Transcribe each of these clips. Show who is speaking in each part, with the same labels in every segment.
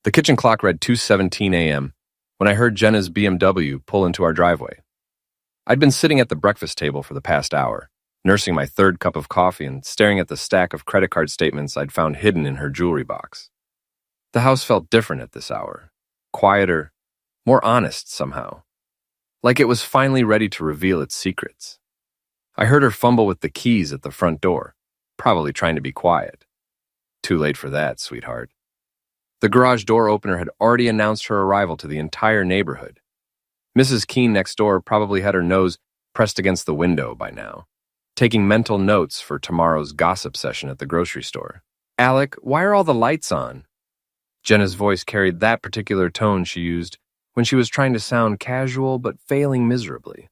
Speaker 1: The kitchen clock read 2:17 a.m. when I heard Jenna's BMW pull into our driveway. I'd been sitting at the breakfast table for the past hour, nursing my third cup of coffee and staring at the stack of credit card statements I'd found hidden in her jewelry box. The house felt different at this hour, quieter, more honest somehow, like it was finally ready to reveal its secrets. I heard her fumble with the keys at the front door, probably trying to be quiet. Too late for that, sweetheart. The garage door opener had already announced her arrival to the entire neighborhood. Mrs. Keene next door probably had her nose pressed against the window by now, taking mental notes for tomorrow's gossip session at the grocery store. "Alec, why are all the lights on?" Jenna's voice carried that particular tone she used when she was trying to sound casual but failing miserably.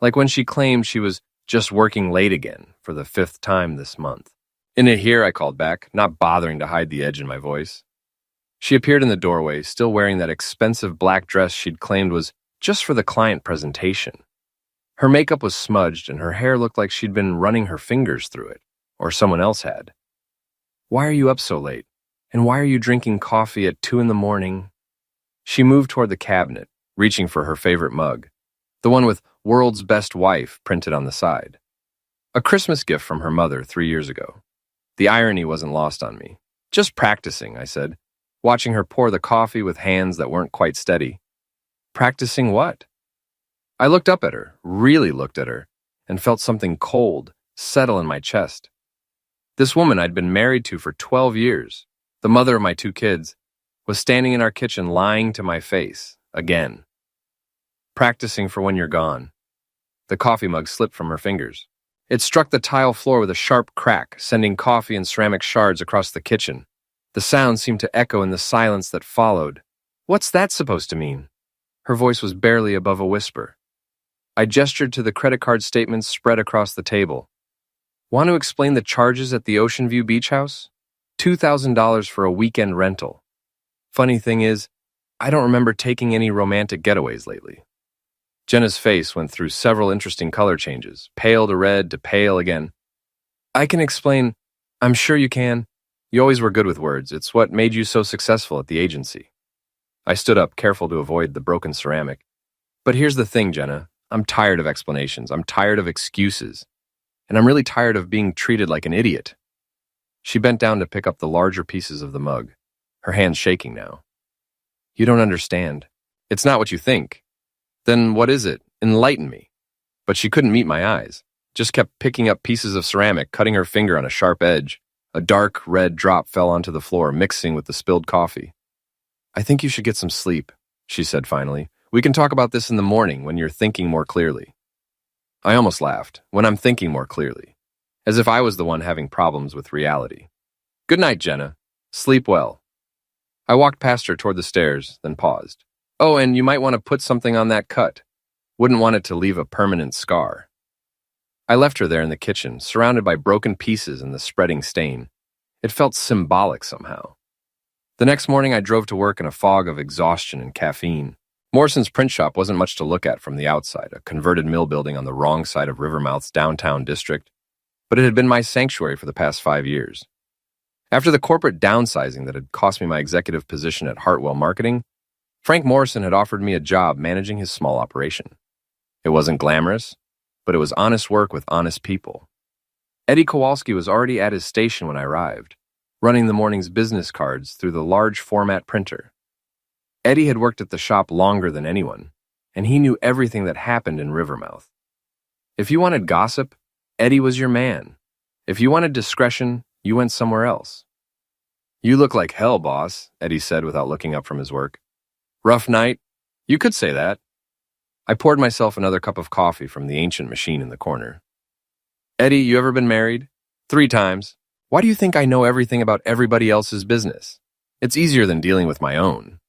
Speaker 1: Like when she claimed she was just working late again for the 5th time this month. "In it here," I called back, not bothering to hide the edge in my voice. She appeared in the doorway, still wearing that expensive black dress she'd claimed was just for the client presentation. Her makeup was smudged and her hair looked like she'd been running her fingers through it, or someone else had. "Why are you up so late? And why are you drinking coffee at 2 in the morning? She moved toward the cabinet, reaching for her favorite mug, the one with "World's Best Wife" printed on the side. A Christmas gift from her mother 3 years ago. The irony wasn't lost on me. "Just practicing," I said, watching her pour the coffee with hands that weren't quite steady. "Practicing what?" I looked up at her, really looked at her, and felt something cold settle in my chest. This woman I'd been married to for 12 years, the mother of my 2 kids, was standing in our kitchen lying to my face, again. "Practicing for when you're gone." The coffee mug slipped from her fingers. It struck the tile floor with a sharp crack, sending coffee and ceramic shards across the kitchen. The sound seemed to echo in the silence that followed. "What's that supposed to mean?" Her voice was barely above a whisper. I gestured to the credit card statements spread across the table. "Want to explain the charges at the Ocean View Beach House? $2,000 for a weekend rental. Funny thing is, I don't remember taking any romantic getaways lately." Jenna's face went through several interesting color changes, pale to red to pale again. "I can explain. I'm sure you can. You always were good with words. It's what made you so successful at the agency." I stood up, careful to avoid the broken ceramic. "But here's the thing, Jenna. I'm tired of explanations. I'm tired of excuses. And I'm really tired of being treated like an idiot." She bent down to pick up the larger pieces of the mug, her hands shaking now. "You don't understand. It's not what you think." "Then what is it? Enlighten me." But she couldn't meet my eyes, just kept picking up pieces of ceramic, cutting her finger on a sharp edge. A dark red drop fell onto the floor, mixing with the spilled coffee. "I think you should get some sleep," she said finally. "We can talk about this in the morning when you're thinking more clearly." I almost laughed. "When I'm thinking more clearly," as if I was the one having problems with reality. "Good night, Jenna. Sleep well." I walked past her toward the stairs, then paused. "Oh, and you might want to put something on that cut. Wouldn't want it to leave a permanent scar." I left her there in the kitchen, surrounded by broken pieces and the spreading stain. It felt symbolic somehow. The next morning, I drove to work in a fog of exhaustion and caffeine. Morrison's print shop wasn't much to look at from the outside, a converted mill building on the wrong side of Rivermouth's downtown district, but it had been my sanctuary for the past 5 years. After the corporate downsizing that had cost me my executive position at Hartwell Marketing, Frank Morrison had offered me a job managing his small operation. It wasn't glamorous, but it was honest work with honest people. Eddie Kowalski was already at his station when I arrived, running the morning's business cards through the large format printer. Eddie had worked at the shop longer than anyone, and he knew everything that happened in Rivermouth. If you wanted gossip, Eddie was your man. If you wanted discretion, you went somewhere else. "You look like hell, boss," Eddie said without looking up from his work. "Rough night? You could say that." I poured myself another cup of coffee from the ancient machine in the corner. "Eddie, you ever been married?" 3 times. "Why do you think I know everything about everybody else's business? It's easier than dealing with my own."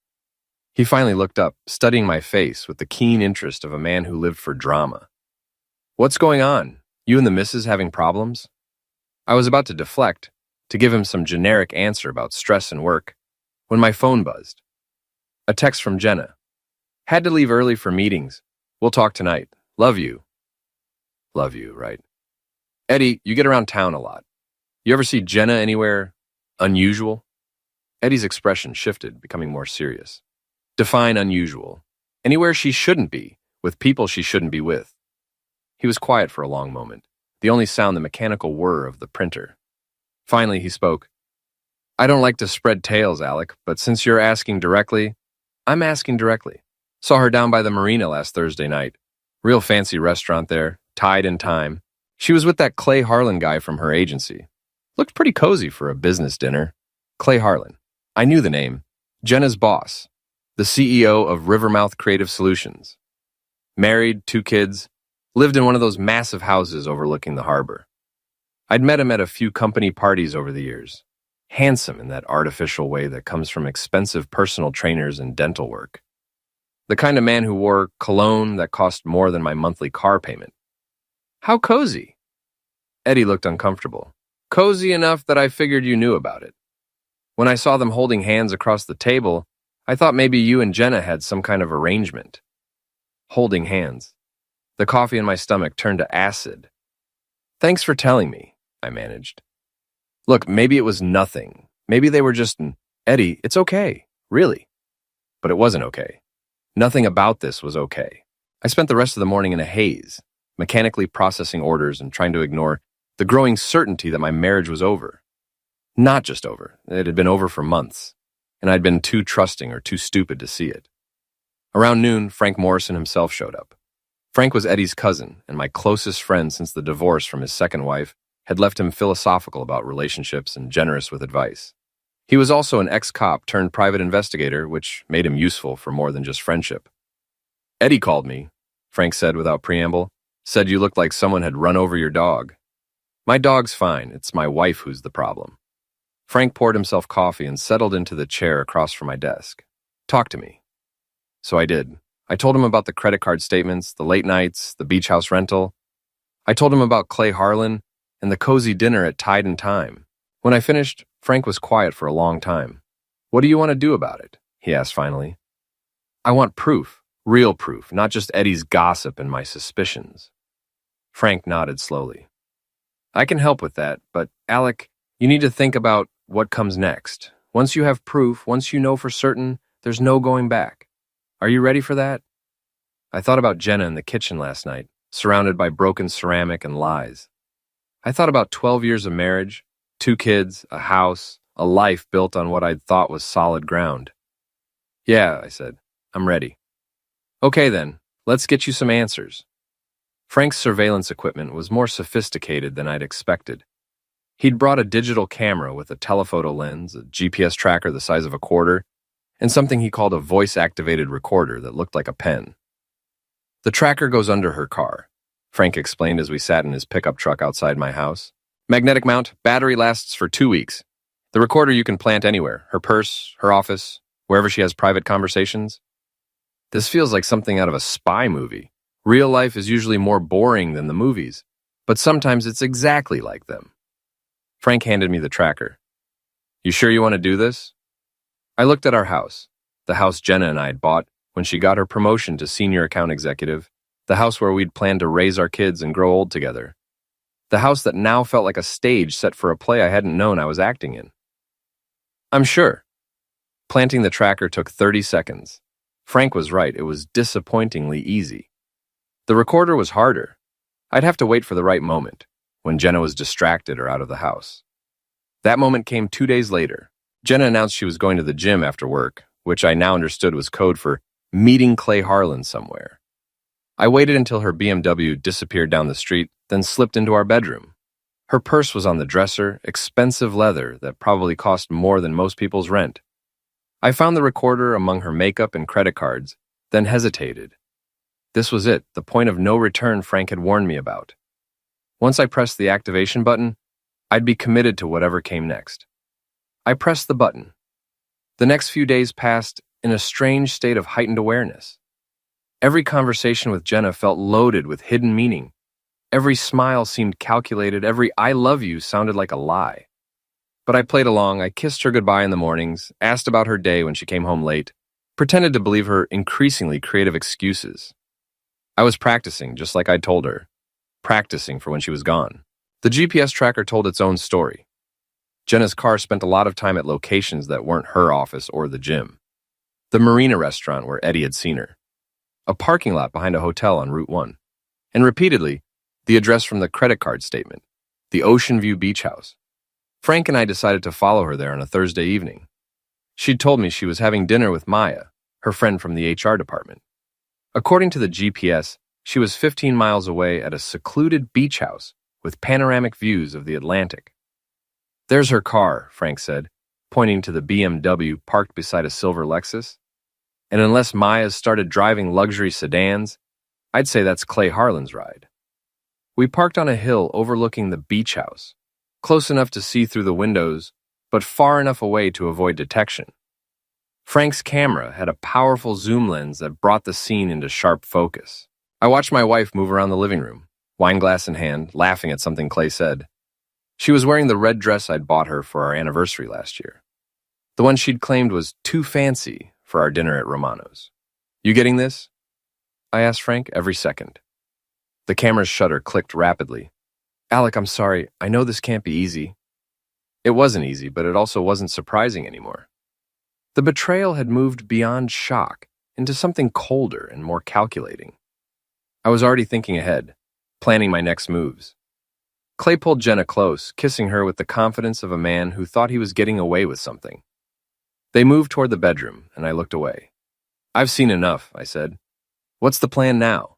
Speaker 1: He finally looked up, studying my face with the keen interest of a man who lived for drama. "What's going on? You and the missus having problems?" I was about to deflect, to give him some generic answer about stress and work, when my phone buzzed. A text from Jenna. "Had to leave early for meetings. We'll talk tonight. Love you." Love you, right? "Eddie, you get around town a lot. You ever see Jenna anywhere unusual?" Eddie's expression shifted, becoming more serious. Define unusual. Anywhere she shouldn't be, with people she shouldn't be with. He was quiet for a long moment, the only sound the mechanical whir of the printer. Finally, he spoke. I don't like to spread tales, Alec, but since you're asking directly, I'm asking directly. Saw her down by the marina last Thursday night. Real fancy restaurant there, Tide in Time. She was with that Clay Harlan guy from her agency. Looked pretty cozy for a business dinner. Clay Harlan. I knew the name. Jenna's boss. The CEO of Rivermouth Creative Solutions. Married, 2 kids. Lived in one of those massive houses overlooking the harbor. I'd met him at a few company parties over the years. Handsome in that artificial way that comes from expensive personal trainers and dental work. The kind of man who wore cologne that cost more than my monthly car payment. How cozy. Eddie looked uncomfortable. Cozy enough that I figured you knew about it. When I saw them holding hands across the table, I thought maybe you and Jenna had some kind of arrangement. Holding hands. The coffee in my stomach turned to acid. Thanks for telling me, I managed. Look, maybe it was nothing. Maybe they were just, Eddie, it's okay, really. But it wasn't okay. Nothing about this was okay. I spent the rest of the morning in a haze, mechanically processing orders and trying to ignore the growing certainty that my marriage was over. Not just over, it had been over for months, and I'd been too trusting or too stupid to see it. Around noon, Frank Morrison himself showed up. Frank was Eddie's cousin and my closest friend since the divorce from his second wife had left him philosophical about relationships and generous with advice. He was also an ex-cop turned private investigator, which made him useful for more than just friendship. Eddie called me, Frank said without preamble. Said you looked like someone had run over your dog. My dog's fine, it's my wife who's the problem. Frank poured himself coffee and settled into the chair across from my desk. Talk to me. So I did. I told him about the credit card statements, the late nights, the beach house rental. I told him about Clay Harlan and the cozy dinner at Tide and Time. When I finished, Frank was quiet for a long time. What do you want to do about it? He asked finally. I want proof, real proof, not just Eddie's gossip and my suspicions. Frank nodded slowly. I can help with that, but Alec, you need to think about what comes next. Once you have proof, once you know for certain, there's no going back. Are you ready for that? I thought about Jenna in the kitchen last night, surrounded by broken ceramic and lies. I thought about 12 years of marriage, 2 kids, a house, a life built on what I'd thought was solid ground. Yeah, I said, I'm ready. Okay then, let's get you some answers. Frank's surveillance equipment was more sophisticated than I'd expected. He'd brought a digital camera with a telephoto lens, a GPS tracker the size of a quarter, and something he called a voice-activated recorder that looked like a pen. The tracker goes under her car, Frank explained as we sat in his pickup truck outside my house. Magnetic mount, battery lasts for 2 weeks. The recorder you can plant anywhere, her purse, her office, wherever she has private conversations. This feels like something out of a spy movie. Real life is usually more boring than the movies, but sometimes it's exactly like them. Frank handed me the tracker. You sure you want to do this? I looked at our house, the house Jenna and I had bought when she got her promotion to senior account executive, the house where we'd planned to raise our kids and grow old together. The house that now felt like a stage set for a play I hadn't known I was acting in. I'm sure. Planting the tracker took 30 seconds. Frank was right, it was disappointingly easy. The recorder was harder. I'd have to wait for the right moment, when Jenna was distracted or out of the house. That moment came 2 days later. Jenna announced she was going to the gym after work, which I now understood was code for meeting Clay Harlan somewhere. I waited until her BMW disappeared down the street, then slipped into our bedroom. Her purse was on the dresser, expensive leather that probably cost more than most people's rent. I found the recorder among her makeup and credit cards, then hesitated. This was it, the point of no return Frank had warned me about. Once I pressed the activation button, I'd be committed to whatever came next. I pressed the button. The next few days passed in a strange state of heightened awareness. Every conversation with Jenna felt loaded with hidden meaning. Every smile seemed calculated, every I love you sounded like a lie. But I played along, I kissed her goodbye in the mornings, asked about her day when she came home late, pretended to believe her increasingly creative excuses. I was practicing, just like I'd told her. Practicing for when she was gone. The GPS tracker told its own story. Jenna's car spent a lot of time at locations that weren't her office or the gym. The Marina restaurant where Eddie had seen her, a parking lot behind a hotel on Route 1, and repeatedly, the address from the credit card statement, the Ocean View Beach House. Frank and I decided to follow her there on a Thursday evening. She'd told me she was having dinner with Maya, her friend from the HR department. According to the GPS, she was 15 miles away at a secluded beach house with panoramic views of the Atlantic. "There's her car," Frank said, pointing to the BMW parked beside a silver Lexus. "And unless Maya's started driving luxury sedans, I'd say that's Clay Harlan's ride." We parked on a hill overlooking the beach house, close enough to see through the windows, but far enough away to avoid detection. Frank's camera had a powerful zoom lens that brought the scene into sharp focus. I watched my wife move around the living room, wineglass in hand, laughing at something Clay said. She was wearing the red dress I'd bought her for our anniversary last year. The one she'd claimed was too fancy for our dinner at Romano's. "You getting this?" I asked Frank every second. The camera's shutter clicked rapidly. "Alec, I'm sorry. I know this can't be easy." It wasn't easy, but it also wasn't surprising anymore. The betrayal had moved beyond shock into something colder and more calculating. I was already thinking ahead, planning my next moves. Clay pulled Jenna close, kissing her with the confidence of a man who thought he was getting away with something. They moved toward the bedroom, and I looked away. "I've seen enough," I said. "What's the plan now?"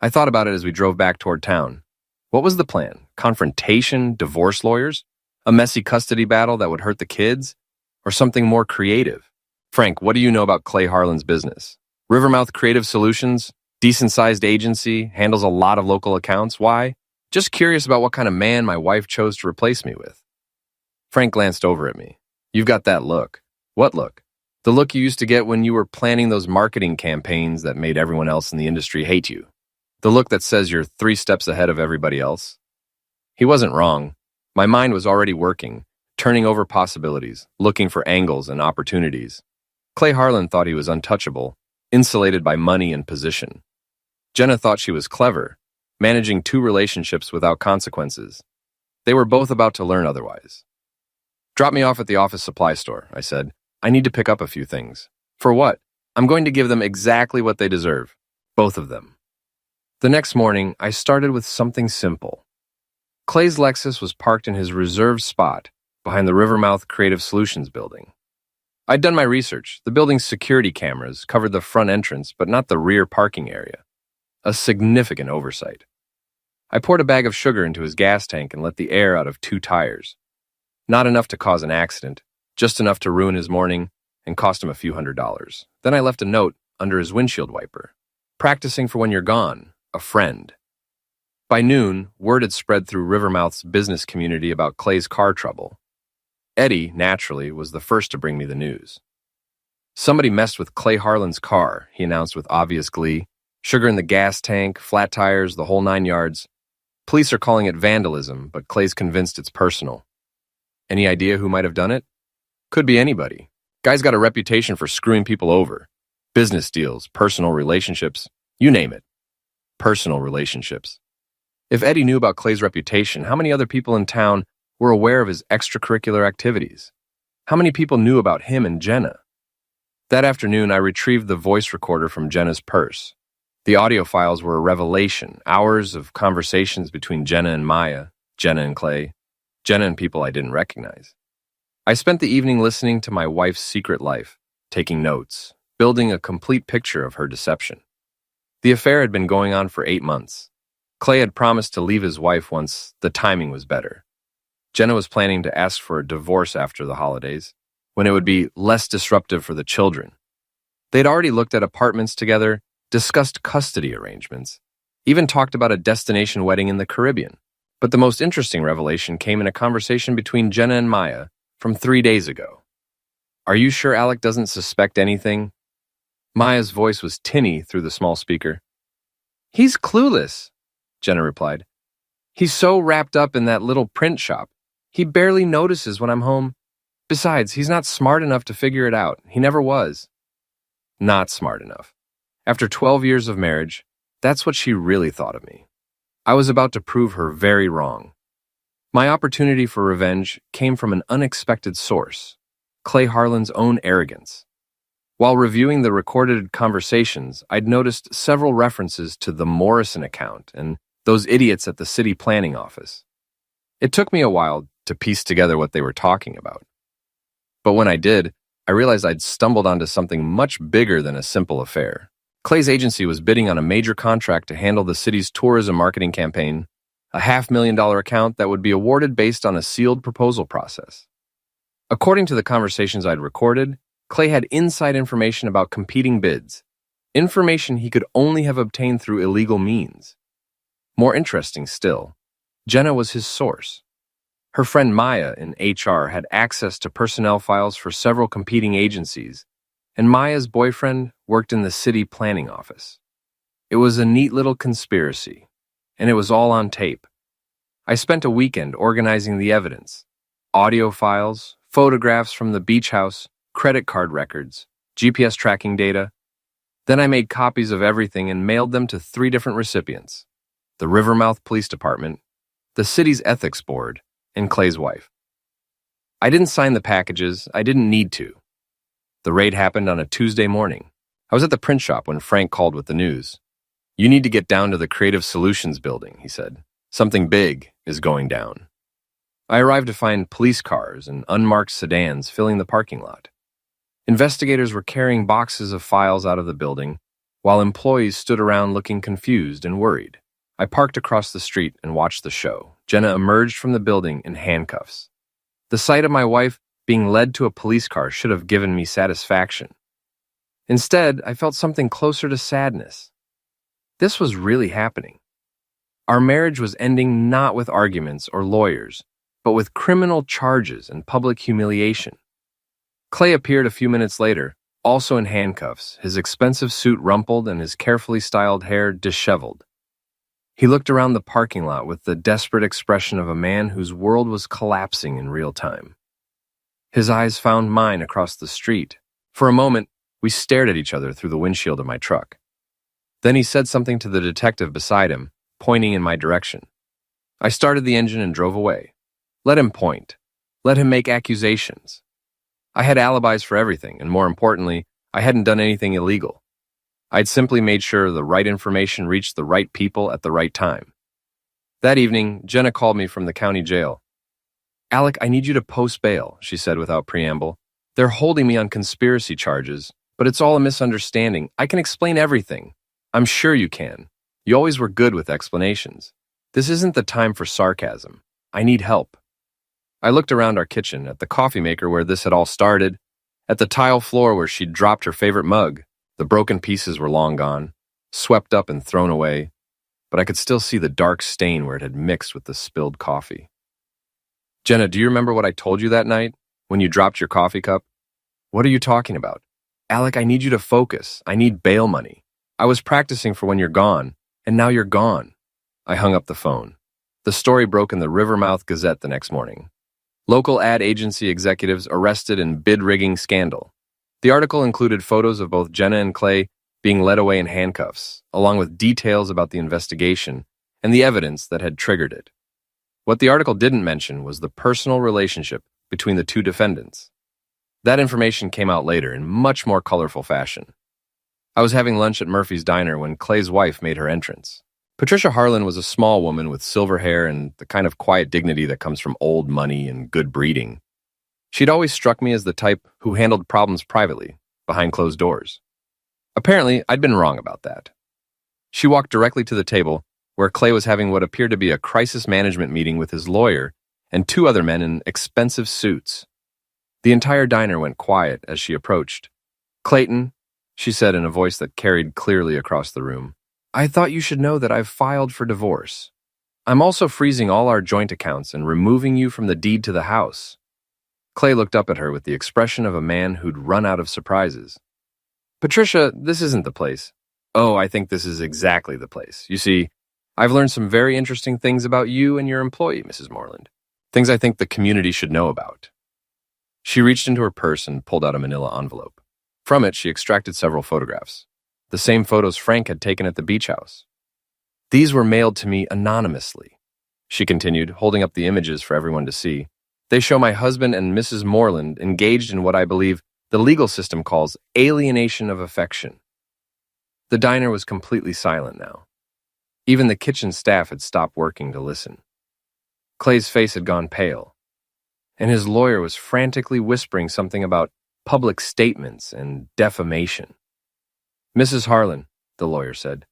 Speaker 1: I thought about it as we drove back toward town. What was the plan? Confrontation? Divorce lawyers? A messy custody battle that would hurt the kids? Or something more creative? "Frank, what do you know about Clay Harlan's business?" "Rivermouth Creative Solutions, decent-sized agency, handles a lot of local accounts. Why?" "Just curious about what kind of man my wife chose to replace me with." Frank glanced over at me. "You've got that look." "What look?" "The look you used to get when you were planning those marketing campaigns that made everyone else in the industry hate you. The look that says you're 3 steps ahead of everybody else." He wasn't wrong. My mind was already working, turning over possibilities, looking for angles and opportunities. Clay Harlan thought he was untouchable, insulated by money and position. Jenna thought she was clever, managing 2 relationships without consequences. They were both about to learn otherwise. "Drop me off at the office supply store," I said. "I need to pick up a few things." "For what?" "I'm going to give them exactly what they deserve. Both of them." The next morning, I started with something simple. Clay's Lexus was parked in his reserved spot behind the Rivermouth Creative Solutions building. I'd done my research. The building's security cameras covered the front entrance, but not the rear parking area. A significant oversight. I poured a bag of sugar into his gas tank and let the air out of 2 tires. Not enough to cause an accident, just enough to ruin his morning and cost him a few $100s. Then I left a note under his windshield wiper. "Practicing for when you're gone. A friend." By noon, word had spread through Rivermouth's business community about Clay's car trouble. Eddie, naturally, was the first to bring me the news. "Somebody messed with Clay Harlan's car," he announced with obvious glee. "Sugar in the gas tank, flat tires, the whole 9 yards. Police are calling it vandalism, but Clay's convinced it's personal." "Any idea who might have done it?" "Could be anybody. Guy's got a reputation for screwing people over. Business deals, personal relationships, you name it. Personal relationships." If Eddie knew about Clay's reputation, how many other people in town were aware of his extracurricular activities? How many people knew about him and Jenna? That afternoon, I retrieved the voice recorder from Jenna's purse. The audio files were a revelation, hours of conversations between Jenna and Maya, Jenna and Clay, Jenna and people I didn't recognize. I spent the evening listening to my wife's secret life, taking notes, building a complete picture of her deception. The affair had been going on for 8 months. Clay had promised to leave his wife once the timing was better. Jenna was planning to ask for a divorce after the holidays, when it would be less disruptive for the children. They'd already looked at apartments together, discussed custody arrangements, even talked about a destination wedding in the Caribbean. But the most interesting revelation came in a conversation between Jenna and Maya from 3 days ago. "Are you sure Alec doesn't suspect anything?" Maya's voice was tinny through the small speaker. "He's clueless," Jenna replied. "He's so wrapped up in that little print shop. He barely notices when I'm home. Besides, he's not smart enough to figure it out. He never was." Not smart enough. After 12 years of marriage, that's what she really thought of me. I was about to prove her very wrong. My opportunity for revenge came from an unexpected source: Clay Harlan's own arrogance. While reviewing the recorded conversations, I'd noticed several references to the Morrison account and those idiots at the city planning office. It took me a while to piece together what they were talking about. But when I did, I realized I'd stumbled onto something much bigger than a simple affair. Clay's agency was bidding on a major contract to handle the city's tourism marketing campaign, a $500,000 account that would be awarded based on a sealed proposal process. According to the conversations I'd recorded, Clay had inside information about competing bids, information he could only have obtained through illegal means. More interesting still, Jenna was his source. Her friend Maya in HR had access to personnel files for several competing agencies, and Maya's boyfriend worked in the city planning office. It was a neat little conspiracy, and it was all on tape. I spent a weekend organizing the evidence: audio files, photographs from the beach house, credit card records, GPS tracking data. Then I made copies of everything and mailed them to 3 different recipients: the Rivermouth Police Department, the city's ethics board, and Clay's wife. I didn't sign the packages. I didn't need to. The raid happened on a Tuesday morning. I was at the print shop when Frank called with the news. "You need to get down to the Creative Solutions building," he said. "Something big is going down." I arrived to find police cars and unmarked sedans filling the parking lot. Investigators were carrying boxes of files out of the building, while employees stood around looking confused and worried. I parked across the street and watched the show. Jenna emerged from the building in handcuffs. The sight of my wife being led to a police car should have given me satisfaction. Instead, I felt something closer to sadness. This was really happening. Our marriage was ending not with arguments or lawyers, but with criminal charges and public humiliation. Clay appeared a few minutes later, also in handcuffs, his expensive suit rumpled and his carefully styled hair disheveled. He looked around the parking lot with the desperate expression of a man whose world was collapsing in real time. His eyes found mine across the street. For a moment, we stared at each other through the windshield of my truck. Then he said something to the detective beside him, pointing in my direction. I started the engine and drove away. Let him point. Let him make accusations. I had alibis for everything, and more importantly, I hadn't done anything illegal. I'd simply made sure the right information reached the right people at the right time. That evening, Jenna called me from the county jail. "Alec, I need you to post bail," she said without preamble. "They're holding me on conspiracy charges, but it's all a misunderstanding. I can explain everything. I'm sure you can. You always were good with explanations. This isn't the time for sarcasm. I need help." I looked around our kitchen, at the coffee maker where this had all started, at the tile floor where she'd dropped her favorite mug. The broken pieces were long gone, swept up and thrown away, but I could still see the dark stain where it had mixed with the spilled coffee. "Jenna, do you remember what I told you that night, when you dropped your coffee cup?" "What are you talking about?" "Alec, I need you to focus. I need bail money. I was practicing for when you're gone, and now you're gone." I hung up the phone. The story broke in the Rivermouth Gazette the next morning. Local ad agency executives arrested in bid rigging scandal. The article included photos of both Jenna and Clay being led away in handcuffs, along with details about the investigation and the evidence that had triggered it. What the article didn't mention was the personal relationship between the 2 defendants. That information came out later in much more colorful fashion. I was having lunch at Murphy's Diner when Clay's wife made her entrance. Patricia Harlan was a small woman with silver hair and the kind of quiet dignity that comes from old money and good breeding. She'd always struck me as the type who handled problems privately, behind closed doors. Apparently, I'd been wrong about that. She walked directly to the table, where Clay was having what appeared to be a crisis management meeting with his lawyer and 2 other men in expensive suits. The entire diner went quiet as she approached. "Clayton," she said in a voice that carried clearly across the room, "I thought you should know that I've filed for divorce. I'm also freezing all our joint accounts and removing you from the deed to the house." Clay looked up at her with the expression of a man who'd run out of surprises. "Patricia, this isn't the place." "Oh, I think this is exactly the place. You see, I've learned some very interesting things about you and your employee, Mrs. Moreland. Things I think the community should know about." She reached into her purse and pulled out a manila envelope. From it, she extracted several photographs, the same photos Frank had taken at the beach house. "These were mailed to me anonymously. she continued, holding up the images for everyone to see. They show my husband and Mrs. Moreland engaged in what I believe the legal system calls alienation of affection. The diner was completely silent now. Even the kitchen staff had stopped working to listen. Clay's face had gone pale, and his lawyer was frantically whispering something about public statements and defamation. Mrs. Harlan, the lawyer said,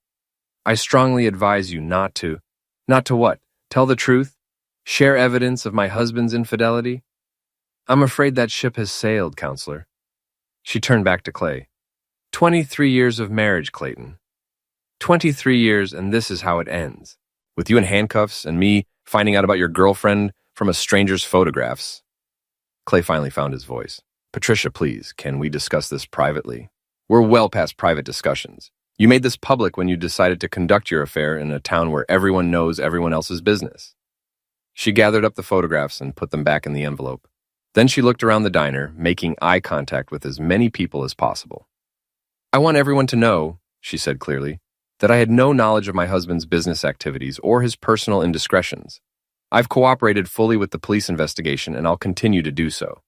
Speaker 1: I strongly advise you not to what? Tell the truth? Share evidence of my husband's infidelity? I'm afraid that ship has sailed, counselor. She turned back to Clay. 23 years of marriage, Clayton. 23 years, and this is how it ends. With you in handcuffs and me finding out about your girlfriend from a stranger's photographs. Clay finally found his voice. Patricia, please, can we discuss this privately? We're well past private discussions. You made this public when you decided to conduct your affair in a town where everyone knows everyone else's business. She gathered up the photographs and put them back in the envelope. Then she looked around the diner, making eye contact with as many people as possible. I want everyone to know, she said clearly, that I had no knowledge of my husband's business activities or his personal indiscretions. I've cooperated fully with the police investigation, and I'll continue to do so.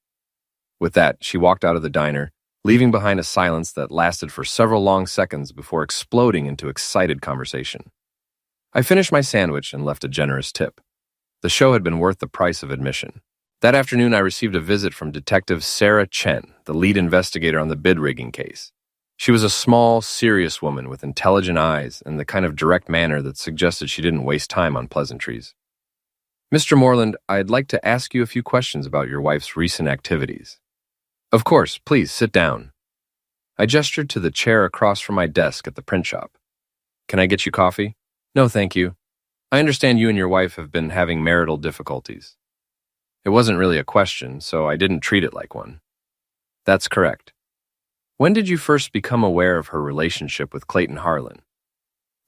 Speaker 1: With that, she walked out of the diner, leaving behind a silence that lasted for several long seconds before exploding into excited conversation. I finished my sandwich and left a generous tip. The show had been worth the price of admission. That afternoon, I received a visit from Detective Sarah Chen, the lead investigator on the bid rigging case. She was a small, serious woman with intelligent eyes and the kind of direct manner that suggested she didn't waste time on pleasantries. Mr. Moreland, I'd like to ask you a few questions about your wife's recent activities. Of course, please sit down. I gestured to the chair across from my desk at the print shop. Can I get you coffee? No, thank you. I understand you and your wife have been having marital difficulties. It wasn't really a question, so I didn't treat it like one. That's correct. When did you first become aware of her relationship with Clayton Harlan?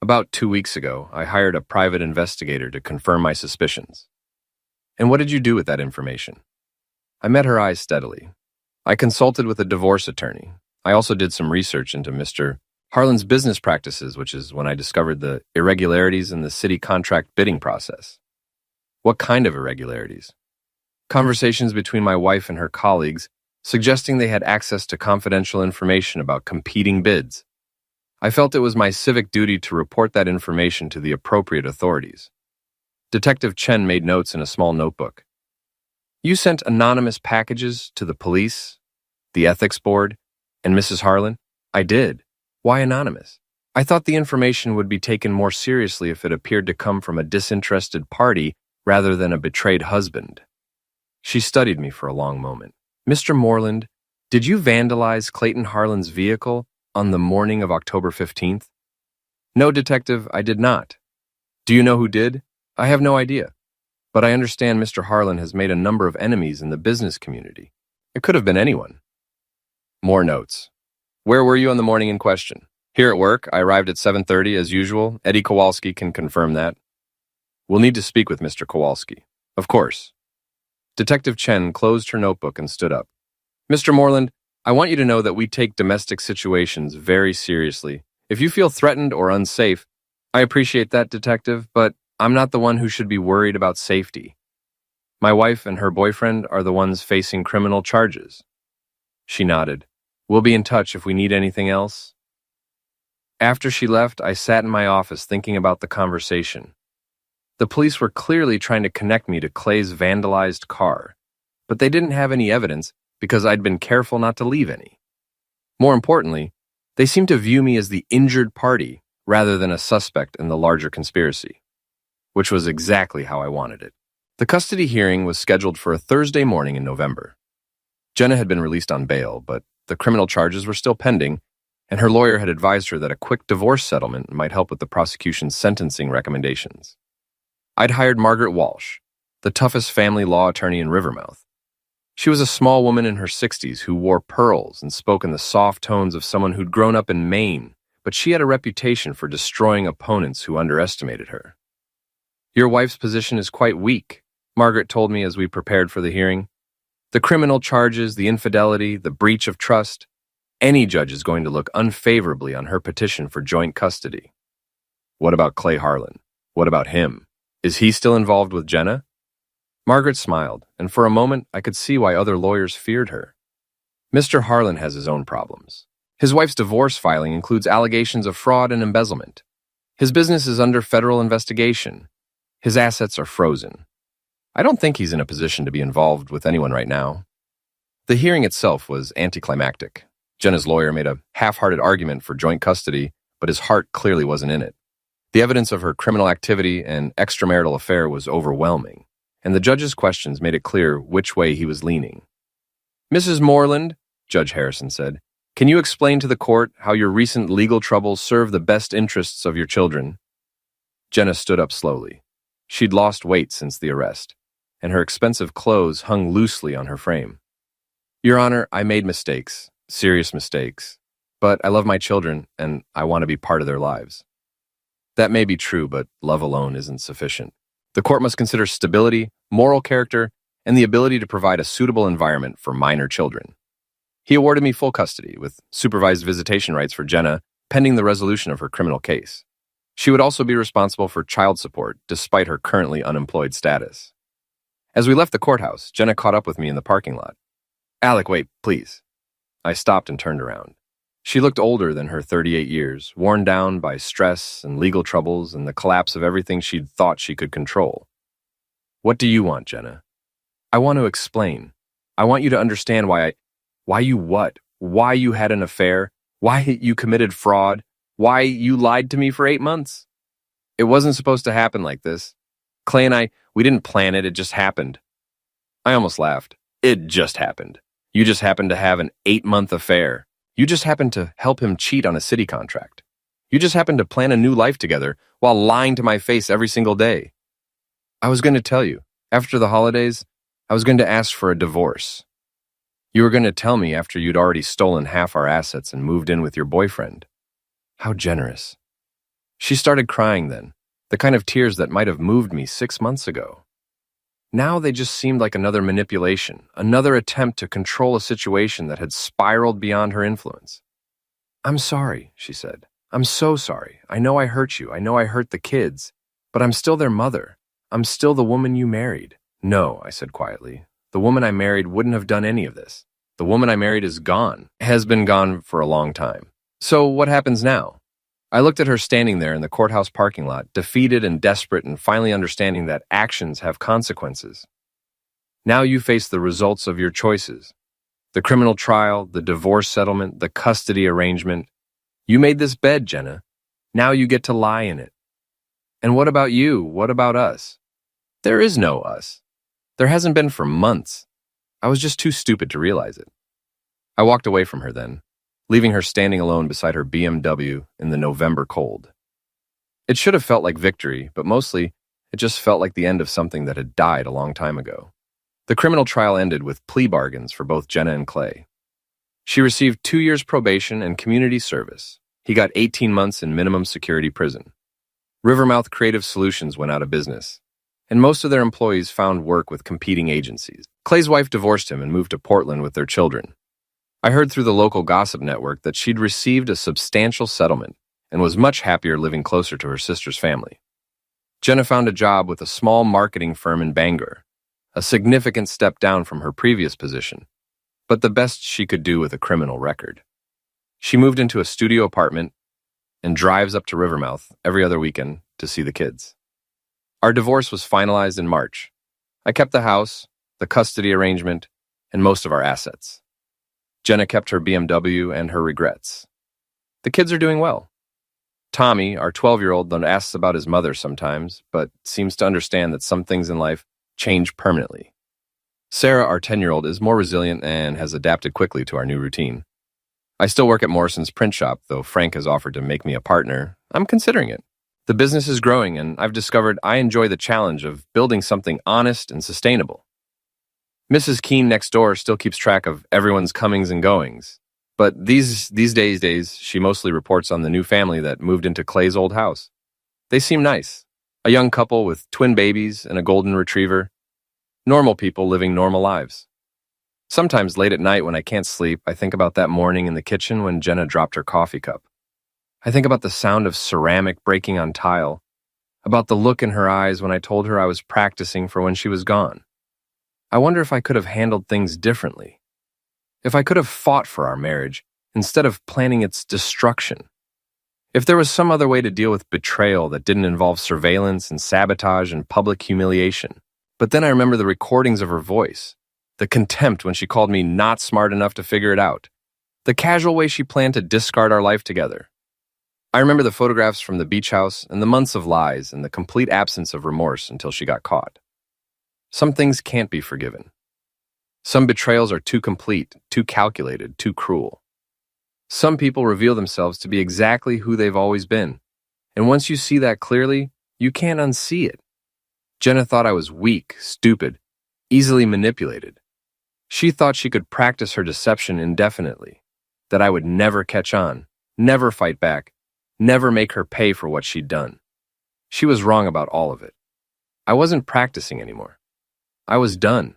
Speaker 1: About 2 weeks ago, I hired a private investigator to confirm my suspicions. And what did you do with that information? I met her eyes steadily. I consulted with a divorce attorney. I also did some research into Mr. Harlan's business practices, which is when I discovered the irregularities in the city contract bidding process. What kind of irregularities? Conversations between my wife and her colleagues suggesting they had access to confidential information about competing bids. I felt it was my civic duty to report that information to the appropriate authorities. Detective Chen made notes in a small notebook. You sent anonymous packages to the police, the ethics board, and Mrs. Harlan? I did. Why anonymous? I thought the information would be taken more seriously if it appeared to come from a disinterested party rather than a betrayed husband. She studied me for a long moment. Mr. Moreland, did you vandalize Clayton Harlan's vehicle on the morning of October 15th? No, Detective, I did not. Do you know who did? I have no idea. But I understand Mr. Harlan has made a number of enemies in the business community. It could have been anyone. More notes. Where were you on the morning in question? Here at work. I arrived at 7:30 as usual. Eddie Kowalski can confirm that. We'll need to speak with Mr. Kowalski. Of course. Detective Chen closed her notebook and stood up. Mr. Moreland, I want you to know that we take domestic situations very seriously. If you feel threatened or unsafe, I appreciate that, Detective, but I'm not the one who should be worried about safety. My wife and her boyfriend are the ones facing criminal charges. She nodded. We'll be in touch if we need anything else. After she left, I sat in my office thinking about the conversation. The police were clearly trying to connect me to Clay's vandalized car, but they didn't have any evidence because I'd been careful not to leave any. More importantly, they seemed to view me as the injured party rather than a suspect in the larger conspiracy, which was exactly how I wanted it. The custody hearing was scheduled for a Thursday morning in November. Jenna had been released on bail, but the criminal charges were still pending, and her lawyer had advised her that a quick divorce settlement might help with the prosecution's sentencing recommendations. I'd hired Margaret Walsh, the toughest family law attorney in Rivermouth. She was a small woman in her 60s who wore pearls and spoke in the soft tones of someone who'd grown up in Maine, but she had a reputation for destroying opponents who underestimated her. Your wife's position is quite weak, Margaret told me as we prepared for the hearing. The criminal charges, the infidelity, the breach of trust. Any judge is going to look unfavorably on her petition for joint custody. What about Clay Harlan? What about him? Is he still involved with Jenna? Margaret smiled, and for a moment I could see why other lawyers feared her. Mr. Harlan has his own problems. His wife's divorce filing includes allegations of fraud and embezzlement. His business is under federal investigation. His assets are frozen. I don't think he's in a position to be involved with anyone right now. The hearing itself was anticlimactic. Jenna's lawyer made a half-hearted argument for joint custody, but his heart clearly wasn't in it. The evidence of her criminal activity and extramarital affair was overwhelming, and the judge's questions made it clear which way he was leaning. "Mrs. Moreland," Judge Harrison said, "can you explain to the court how your recent legal troubles serve the best interests of your children?" Jenna stood up slowly. She'd lost weight since the arrest, and her expensive clothes hung loosely on her frame. "Your Honor, I made mistakes, serious mistakes, but I love my children and I want to be part of their lives." That may be true, but love alone isn't sufficient. The court must consider stability, moral character, and the ability to provide a suitable environment for minor children. He awarded me full custody, with supervised visitation rights for Jenna, pending the resolution of her criminal case. She would also be responsible for child support, despite her currently unemployed status. As we left the courthouse, Jenna caught up with me in the parking lot. "Alec, wait, please." I stopped and turned around. She looked older than her 38 years, worn down by stress and legal troubles and the collapse of everything she'd thought she could control. "What do you want, Jenna?" "I want to explain. I want you to understand why you what? Why you had an affair? Why you committed fraud? Why you lied to me for 8 months? It wasn't supposed to happen like this. Clay and we didn't plan it, it just happened." I almost laughed. It just happened. You just happened to have an 8-month affair. You just happened to help him cheat on a city contract. You just happened to plan a new life together while lying to my face every single day. I was going to tell you, after the holidays, I was going to ask for a divorce. You were going to tell me after you'd already stolen half our assets and moved in with your boyfriend. How generous. She started crying then, the kind of tears that might have moved me 6 months ago. Now they just seemed like another manipulation, another attempt to control a situation that had spiraled beyond her influence. "I'm sorry," she said. "I'm so sorry. I know I hurt you. I know I hurt the kids. But I'm still their mother. I'm still the woman you married." "No," I said quietly. "The woman I married wouldn't have done any of this. The woman I married is gone, has been gone for a long time. So what happens now?" I looked at her standing there in the courthouse parking lot, defeated and desperate and finally understanding that actions have consequences. "Now you face the results of your choices. The criminal trial, the divorce settlement, the custody arrangement. You made this bed, Jenna. Now you get to lie in it. And what about you? What about us?" There is no us. There hasn't been for months. I was just too stupid to realize it. I walked away from her then, leaving her standing alone beside her BMW in the November cold. It should have felt like victory, but mostly, it just felt like the end of something that had died a long time ago. The criminal trial ended with plea bargains for both Jenna and Clay. She received 2 years probation and community service. He got 18 months in minimum security prison. Rivermouth Creative Solutions went out of business, and most of their employees found work with competing agencies. Clay's wife divorced him and moved to Portland with their children. I heard through the local gossip network that she'd received a substantial settlement and was much happier living closer to her sister's family. Jenna found a job with a small marketing firm in Bangor, a significant step down from her previous position, but the best she could do with a criminal record. She moved into a studio apartment and drives up to Rivermouth every other weekend to see the kids. Our divorce was finalized in March. I kept the house, the custody arrangement, and most of our assets. Jenna kept her BMW and her regrets. The kids are doing well. Tommy, our 12-year-old, asks about his mother sometimes, but seems to understand that some things in life change permanently. Sarah, our 10-year-old, is more resilient and has adapted quickly to our new routine. I still work at Morrison's print shop, though Frank has offered to make me a partner. I'm considering it. The business is growing, and I've discovered I enjoy the challenge of building something honest and sustainable. Mrs. Keene next door still keeps track of everyone's comings and goings, but these days she mostly reports on the new family that moved into Clay's old house. They seem nice. A young couple with twin babies and a golden retriever. Normal people living normal lives. Sometimes late at night when I can't sleep, I think about that morning in the kitchen when Jenna dropped her coffee cup. I think about the sound of ceramic breaking on tile. about the look in her eyes when I told her I was practicing for when she was gone. I wonder if I could have handled things differently. If I could have fought for our marriage instead of planning its destruction. If there was some other way to deal with betrayal that didn't involve surveillance and sabotage and public humiliation. But then I remember the recordings of her voice, the contempt when she called me not smart enough to figure it out, the casual way she planned to discard our life together. I remember the photographs from the beach house and the months of lies and the complete absence of remorse until she got caught. Some things can't be forgiven. Some betrayals are too complete, too calculated, too cruel. Some people reveal themselves to be exactly who they've always been, and once you see that clearly, you can't unsee it. Jenna thought I was weak, stupid, easily manipulated. She thought she could practice her deception indefinitely, that I would never catch on, never fight back, never make her pay for what she'd done. She was wrong about all of it. I wasn't practicing anymore. I was done.